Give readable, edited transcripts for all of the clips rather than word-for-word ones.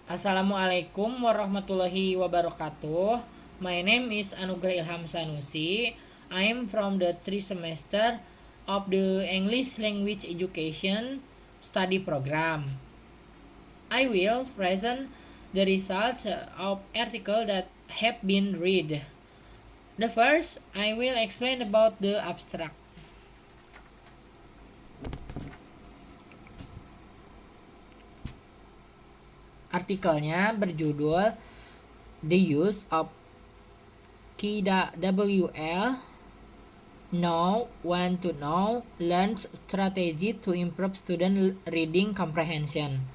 Assalamualaikum warahmatullahi wabarakatuh. My name is Anugrah Ilham Sanusi. I am from the 3 semester of the English Language Education study program. I will present the result of article that have been read. The first, I will explain about the abstract. Artikelnya berjudul The Use of KWL Know, Want to Know, Learn Strategy to Improve Student Reading Comprehension.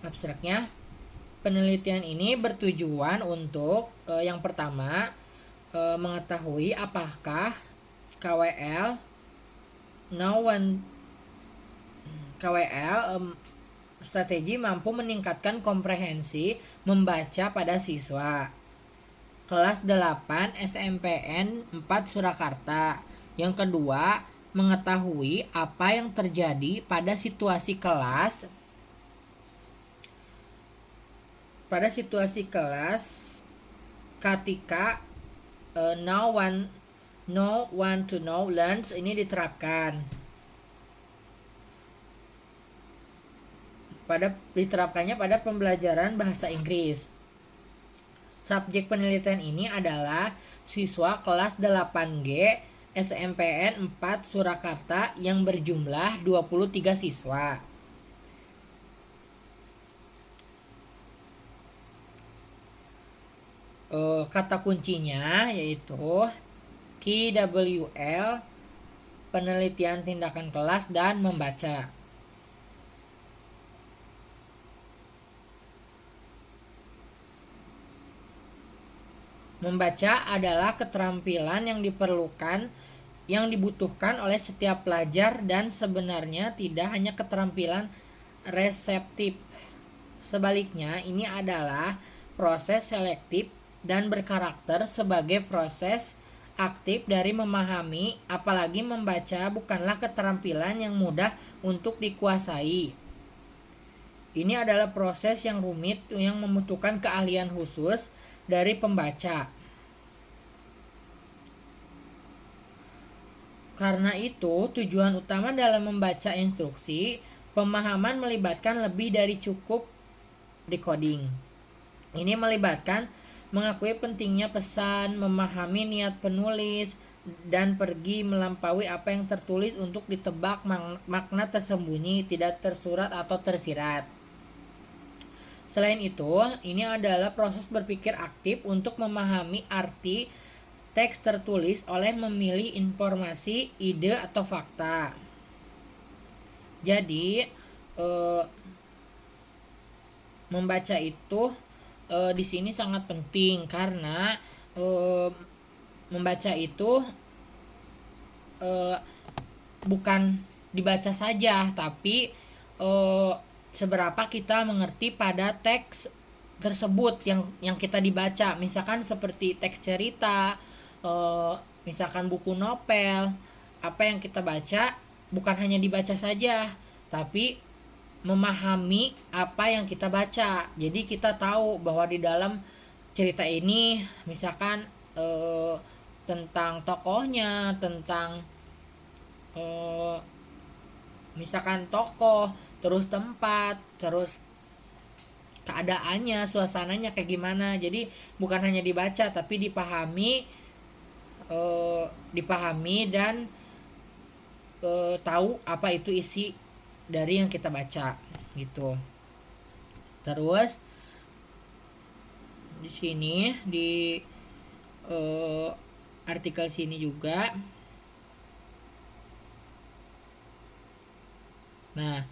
Abstraknya, penelitian ini bertujuan untuk yang pertama mengetahui apakah KWL strategi mampu meningkatkan komprehensi membaca pada siswa kelas 8 SMPN 4 Surakarta. Yang kedua, mengetahui apa yang terjadi pada situasi kelas ketika know, want to know, learn ini diterapkan. Diterapkannya pada pembelajaran bahasa Inggris. Subjek penelitian ini adalah siswa kelas 8G SMPN 4 Surakarta yang berjumlah 23 siswa. Kata kuncinya yaitu KWL, penelitian tindakan kelas dan membaca. Membaca adalah keterampilan yang dibutuhkan oleh setiap pelajar dan sebenarnya tidak hanya keterampilan reseptif. Sebaliknya, ini adalah proses selektif dan berkarakter sebagai proses aktif dari memahami, apalagi membaca bukanlah keterampilan yang mudah untuk dikuasai. Ini adalah proses yang rumit yang membutuhkan keahlian khusus dari pembaca. Karena itu, tujuan utama dalam membaca instruksi pemahaman melibatkan lebih dari cukup decoding. Ini melibatkan mengakui pentingnya pesan, memahami niat penulis, dan pergi melampaui apa yang tertulis untuk ditebak makna tersembunyi, tidak tersurat atau tersirat. Selain itu, ini adalah proses berpikir aktif untuk memahami arti teks tertulis oleh memilih informasi, ide, atau fakta. Jadi, membaca itu di sini sangat penting karena membaca itu bukan dibaca saja, tapi seberapa kita mengerti pada teks tersebut yang kita dibaca. Misalkan seperti teks cerita, misalkan buku novel, apa yang kita baca bukan hanya dibaca saja, tapi memahami apa yang kita baca. Jadi kita tahu bahwa di dalam cerita ini misalkan tentang tokohnya, tentang misalkan tokoh, terus tempat, terus keadaannya, suasananya kayak gimana. Jadi bukan hanya dibaca tapi dipahami dan tahu apa itu isi dari yang kita baca gitu. Terus di sini di artikel sini juga. Nah,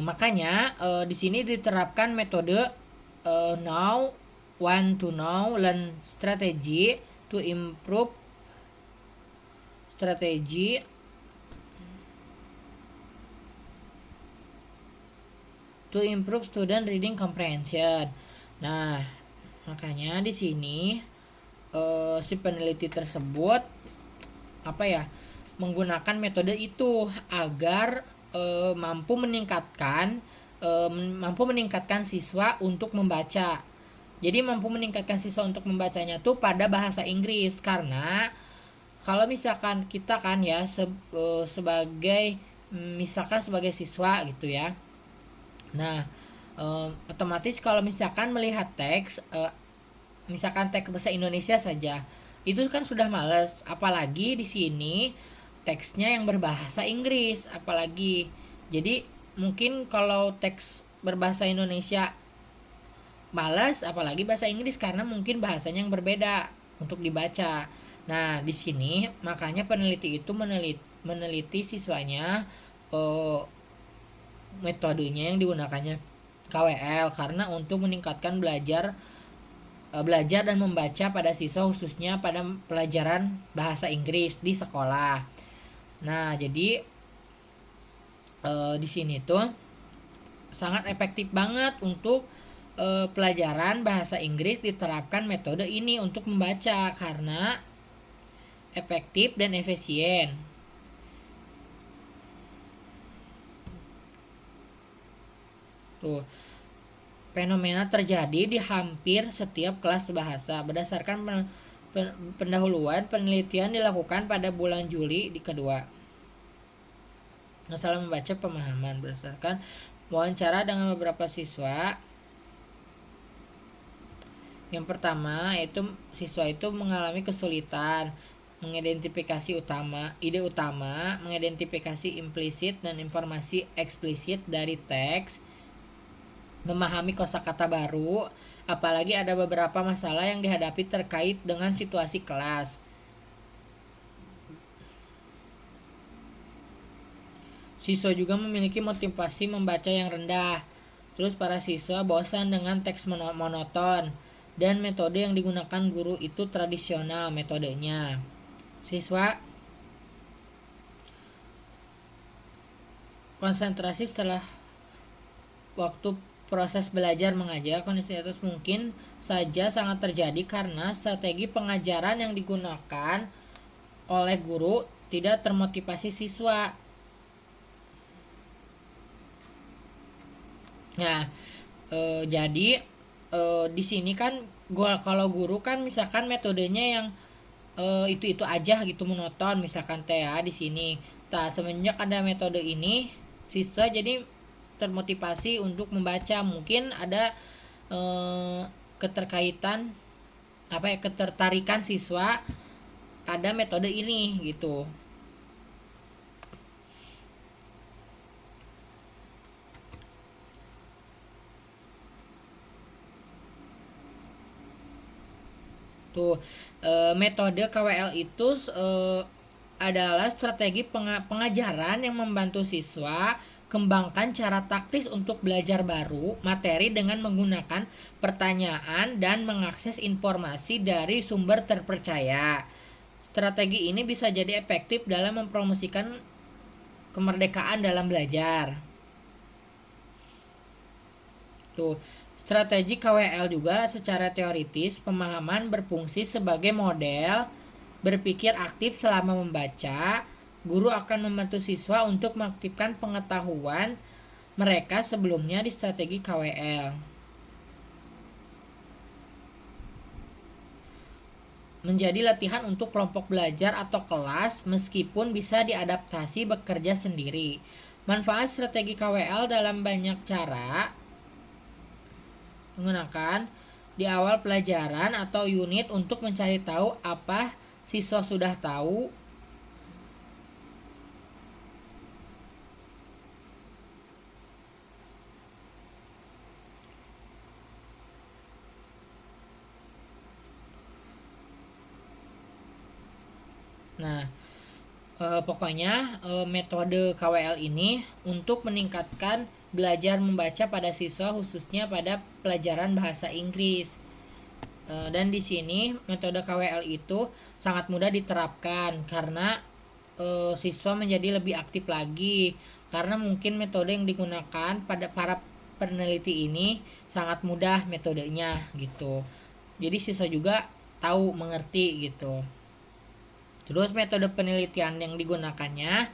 makanya di sini diterapkan metode know, want to know, learn strategy to improve student reading comprehension. Nah, makanya di sini si peneliti tersebut menggunakan metode itu agar mampu meningkatkan siswa untuk membaca. Jadi mampu meningkatkan siswa untuk membacanya tuh pada bahasa Inggris, karena kalau misalkan kita kan ya sebagai misalkan sebagai siswa gitu ya. Nah, otomatis kalau misalkan melihat teks misalkan teks bahasa Indonesia saja, itu kan sudah males, apalagi di sini teksnya yang berbahasa Inggris apalagi. Jadi mungkin kalau teks berbahasa Indonesia malas, apalagi bahasa Inggris karena mungkin bahasanya yang berbeda untuk dibaca. Nah, di sini makanya peneliti itu meneliti siswanya metodenya yang digunakannya KWL karena untuk meningkatkan belajar dan membaca pada siswa, khususnya pada pelajaran bahasa Inggris di sekolah. Nah, jadi di sini tuh sangat efektif banget untuk pelajaran bahasa Inggris diterapkan metode ini untuk membaca karena efektif dan efisien. Tuh, fenomena terjadi di hampir setiap kelas bahasa. Berdasarkan pendahuluan, penelitian dilakukan pada bulan Juli di kedua. Masalah membaca pemahaman berdasarkan wawancara dengan beberapa siswa. Yang pertama itu siswa itu mengalami kesulitan mengidentifikasi ide utama, mengidentifikasi implisit dan informasi eksplisit dari teks, memahami kosakata baru, apalagi ada beberapa masalah yang dihadapi terkait dengan situasi kelas. Siswa juga memiliki motivasi membaca yang rendah. Terus para siswa bosan dengan teks monoton dan metode yang digunakan guru itu tradisional metodenya. Siswa konsentrasi setelah waktu proses belajar mengajar. Kondisi atas mungkin saja sangat terjadi karena strategi pengajaran yang digunakan oleh guru tidak termotivasi siswa. Nah, jadi di sini kan kalau guru kan misalkan metodenya yang itu aja gitu, monoton misalkan teh ya di sini. Semenjak ada metode ini, siswa jadi termotivasi untuk membaca. Mungkin ada ketertarikan siswa pada metode ini gitu. Tuh, metode KWL itu adalah strategi pengajaran yang membantu siswa kembangkan cara taktis untuk belajar baru materi dengan menggunakan pertanyaan dan mengakses informasi dari sumber terpercaya. Strategi ini bisa jadi efektif dalam mempromosikan kemerdekaan dalam belajar. Tuh, strategi KWL juga secara teoritis pemahaman berfungsi sebagai model berpikir aktif selama membaca. Guru akan membantu siswa untuk mengaktifkan pengetahuan mereka sebelumnya di strategi KWL. Menjadi latihan untuk kelompok belajar atau kelas meskipun bisa diadaptasi bekerja sendiri. Manfaat strategi KWL dalam banyak cara menggunakan di awal pelajaran atau unit untuk mencari tahu apa siswa sudah tahu. Nah, pokoknya metode KWL ini untuk meningkatkan belajar membaca pada siswa khususnya pada pelajaran bahasa Inggris. Dan di sini metode KWL itu sangat mudah diterapkan karena siswa menjadi lebih aktif lagi karena mungkin metode yang digunakan pada para peneliti ini sangat mudah metodenya gitu. Jadi siswa juga tahu mengerti gitu. Terus metode penelitian yang digunakannya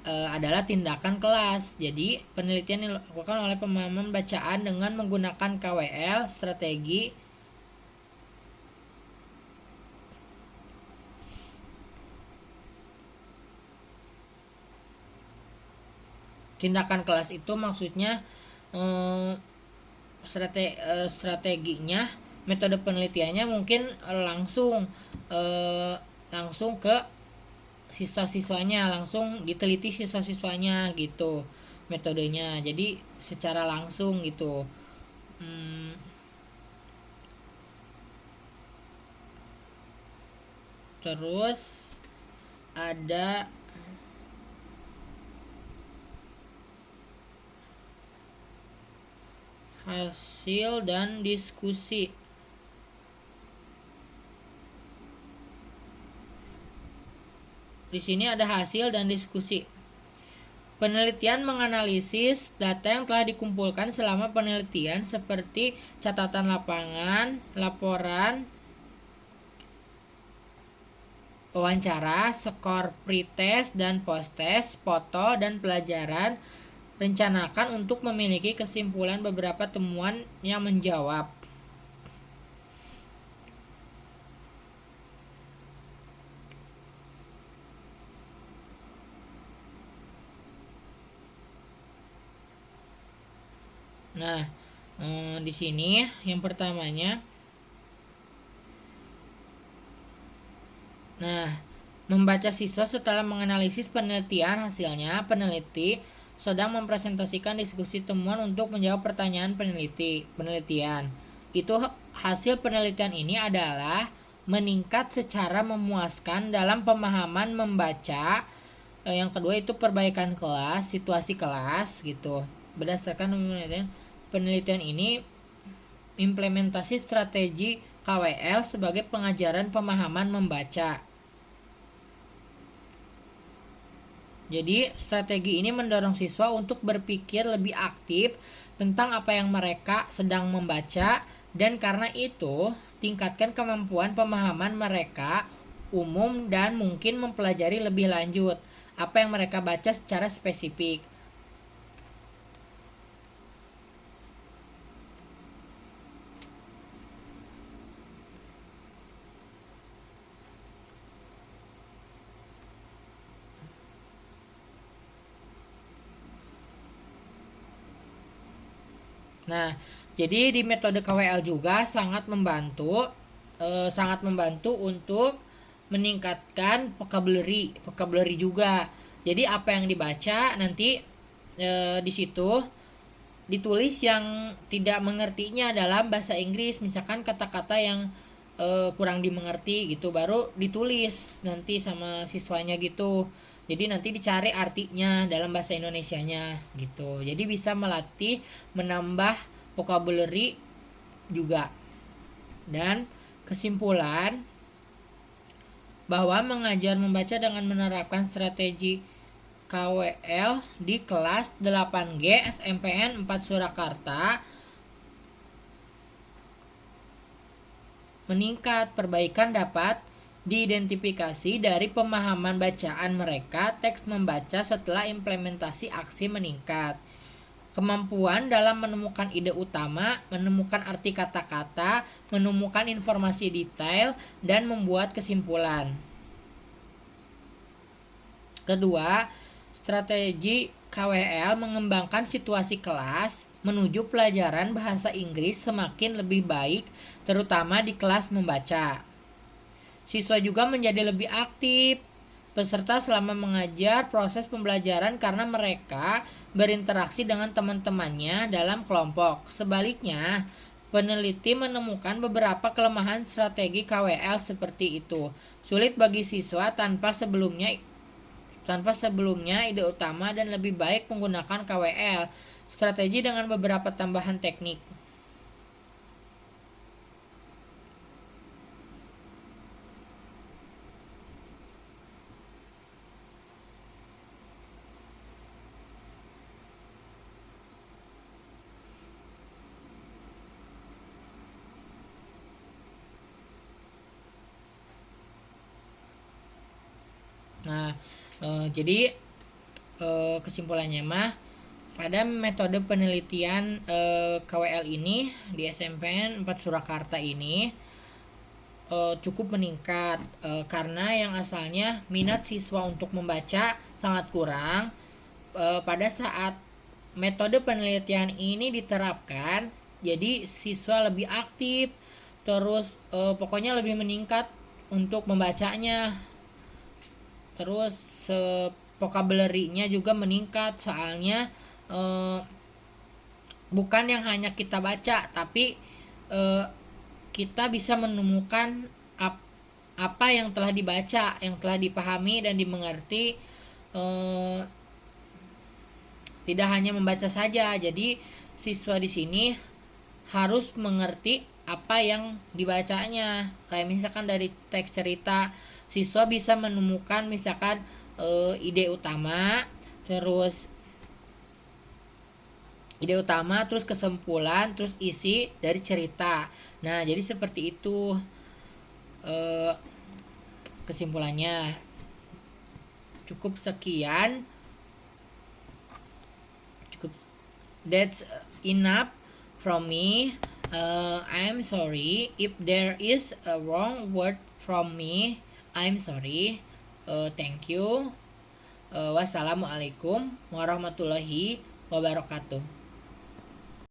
adalah tindakan kelas. Jadi penelitian dilakukan oleh pemahaman bacaan dengan menggunakan KWL, strategi tindakan kelas itu maksudnya strateginya, metode penelitiannya mungkin langsung ke siswa-siswanya, langsung diteliti siswa-siswanya gitu metodenya, jadi secara langsung gitu. Terus ada hasil dan diskusi. Di sini ada hasil dan diskusi. Penelitian menganalisis data yang telah dikumpulkan selama penelitian seperti catatan lapangan, laporan, wawancara, skor pretest dan posttest, foto, dan pelajaran. Rencanakan untuk memiliki kesimpulan beberapa temuan yang menjawab. Nah, di sini yang pertamanya, membaca siswa setelah menganalisis penelitian hasilnya, peneliti sedang mempresentasikan diskusi temuan untuk menjawab pertanyaan penelitian. Itu hasil penelitian ini adalah meningkat secara memuaskan dalam pemahaman membaca. Yang kedua itu perbaikan kelas, situasi kelas gitu. Berdasarkan penelitian ini, implementasi strategi KWL sebagai pengajaran pemahaman membaca. Jadi strategi ini mendorong siswa untuk berpikir lebih aktif tentang apa yang mereka sedang membaca, dan karena itu tingkatkan kemampuan pemahaman mereka umum dan mungkin mempelajari lebih lanjut apa yang mereka baca secara spesifik. Nah, jadi di metode KWL juga sangat membantu untuk meningkatkan vocabulary juga. Jadi apa yang dibaca nanti di situ ditulis yang tidak mengertinya dalam bahasa Inggris, misalkan kata-kata yang kurang dimengerti gitu, baru ditulis nanti sama siswanya gitu. Jadi nanti dicari artinya dalam bahasa Indonesianya gitu. Jadi bisa melatih menambah vocabulary juga. Dan kesimpulan bahwa mengajar membaca dengan menerapkan strategi KWL di kelas 8G SMPN 4 Surakarta meningkat. Perbaikan dapat diidentifikasi dari pemahaman bacaan mereka, teks membaca setelah implementasi aksi meningkat. Kemampuan dalam menemukan ide utama, menemukan arti kata-kata, menemukan informasi detail, dan membuat kesimpulan. Kedua, strategi KWL mengembangkan situasi kelas menuju pelajaran bahasa Inggris semakin lebih baik, terutama di kelas membaca. Siswa juga menjadi lebih aktif peserta selama mengajar proses pembelajaran karena mereka berinteraksi dengan teman-temannya dalam kelompok. Sebaliknya, peneliti menemukan beberapa kelemahan strategi KWL seperti itu. Sulit bagi siswa tanpa sebelumnya ide utama dan lebih baik menggunakan KWL strategi dengan beberapa tambahan teknik. Nah, jadi kesimpulannya mah pada metode penelitian KWL ini di SMPN 4 Surakarta ini cukup meningkat karena yang asalnya minat siswa untuk membaca sangat kurang. Pada saat metode penelitian ini diterapkan, jadi siswa lebih aktif, terus pokoknya lebih meningkat untuk membacanya, terus vocabulary-nya juga meningkat, soalnya bukan yang hanya kita baca, tapi kita bisa menemukan apa yang telah dibaca, yang telah dipahami dan dimengerti. Tidak hanya membaca saja, jadi siswa di sini harus mengerti apa yang dibacanya. Kayak misalkan dari teks cerita, siswa bisa menemukan misalkan ide utama, terus kesimpulan, terus isi dari cerita. Nah, jadi seperti itu kesimpulannya. Cukup sekian. That's enough from me. I'm sorry if there is a wrong word from me. I'm sorry. Thank you. Wassalamualaikum warahmatullahi wabarakatuh.